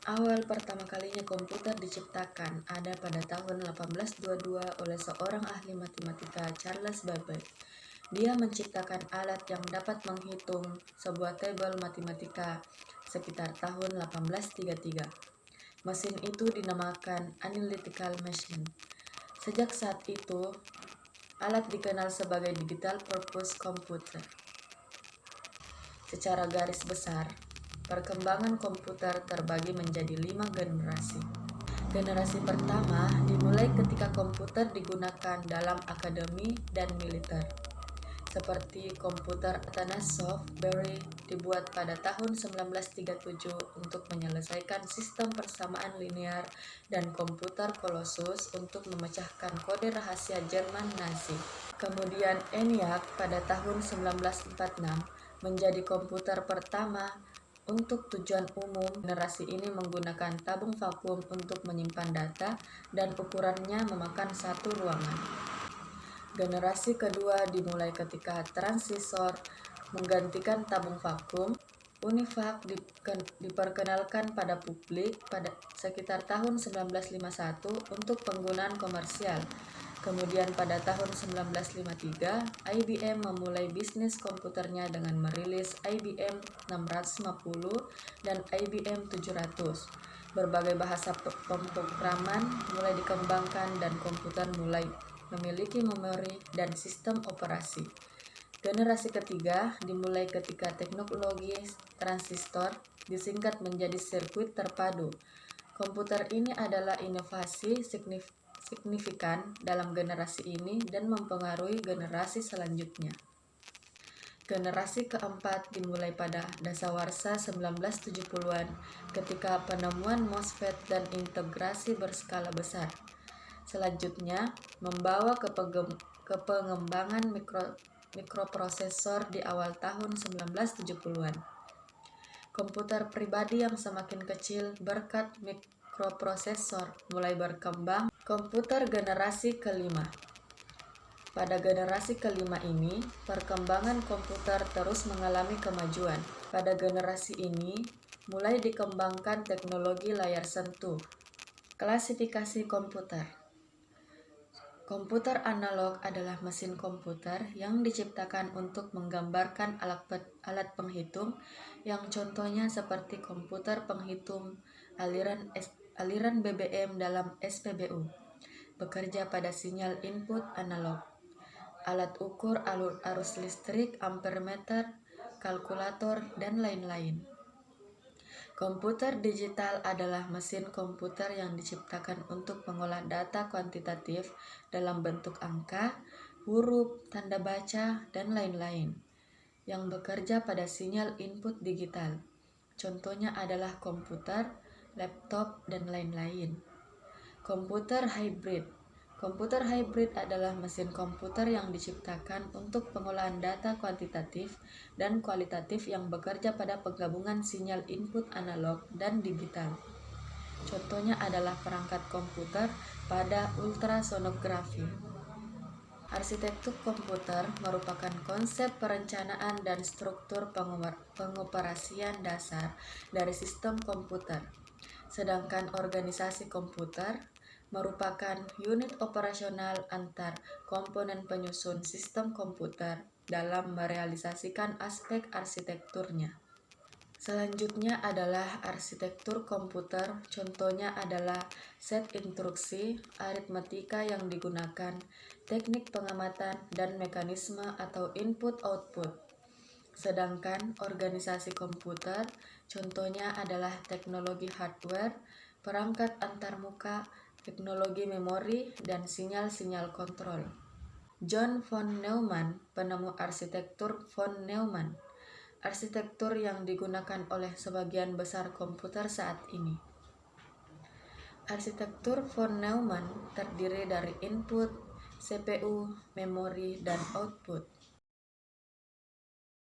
Awal pertama kalinya komputer diciptakan ada pada tahun 1822 oleh seorang ahli matematika Charles Babbage. Dia menciptakan alat yang dapat menghitung sebuah tabel matematika sekitar tahun 1833. Mesin itu dinamakan analytical machine. Sejak saat itu, alat dikenal sebagai digital purpose computer. Secara garis besar, perkembangan komputer terbagi menjadi 5 generasi. Generasi pertama dimulai ketika komputer digunakan dalam akademi dan militer. Seperti komputer Atanasoff Berry dibuat pada tahun 1937 untuk menyelesaikan sistem persamaan linear, dan komputer Colossus untuk memecahkan kode rahasia Jerman Nazi. Kemudian ENIAC pada tahun 1946 menjadi komputer pertama untuk tujuan umum. Generasi ini menggunakan tabung vakum untuk menyimpan data dan ukurannya memakan satu ruangan. Generasi kedua dimulai ketika transistor menggantikan tabung vakum. UNIVAC diperkenalkan pada publik pada sekitar tahun 1951 untuk penggunaan komersial. Kemudian pada tahun 1953, IBM memulai bisnis komputernya dengan merilis IBM 650 dan IBM 700. Berbagai bahasa pemrograman mulai dikembangkan dan komputer mulai memiliki memori dan sistem operasi. Generasi ketiga dimulai ketika teknologi transistor disingkat menjadi sirkuit terpadu. Komputer ini adalah inovasi signifikan dalam generasi ini dan mempengaruhi generasi selanjutnya. Generasi keempat dimulai pada dasawarsa 1970-an ketika penemuan MOSFET dan integrasi berskala besar. Selanjutnya membawa ke pengembangan mikroprosesor di awal tahun 1970-an. Komputer pribadi yang semakin kecil berkat mikroprosesor mulai berkembang. Komputer generasi kelima. Pada generasi kelima ini, perkembangan komputer terus mengalami kemajuan. Pada generasi ini, mulai dikembangkan teknologi layar sentuh. Klasifikasi komputer. Komputer analog adalah mesin komputer yang diciptakan untuk menggambarkan alat penghitung, yang contohnya seperti komputer penghitung aliran BBM dalam SPBU, bekerja pada sinyal input analog. Alat ukur arus listrik, ampermeter, kalkulator, dan lain-lain. Komputer digital adalah mesin komputer yang diciptakan untuk mengolah data kuantitatif dalam bentuk angka, huruf, tanda baca, dan lain-lain, yang bekerja pada sinyal input digital. Contohnya adalah komputer, laptop, dan lain-lain. Komputer hybrid. Komputer hybrid adalah mesin komputer yang diciptakan untuk pengolahan data kuantitatif dan kualitatif yang bekerja pada penggabungan sinyal input analog dan digital. Contohnya adalah perangkat komputer pada ultrasonografi. Arsitektur komputer merupakan konsep perencanaan dan struktur pengoperasian dasar dari sistem komputer, sedangkan organisasi komputer merupakan unit operasional antar komponen penyusun sistem komputer dalam merealisasikan aspek arsitekturnya. Selanjutnya adalah arsitektur komputer. Contohnya adalah set instruksi, aritmatika yang digunakan, teknik pengamatan, dan mekanisme atau input-output. Sedangkan organisasi komputer, contohnya adalah teknologi hardware, perangkat antarmuka, teknologi memori, dan sinyal-sinyal kontrol. John von Neumann, penemu arsitektur von Neumann, arsitektur yang digunakan oleh sebagian besar komputer saat ini. Arsitektur von Neumann terdiri dari input, CPU, memori, dan output.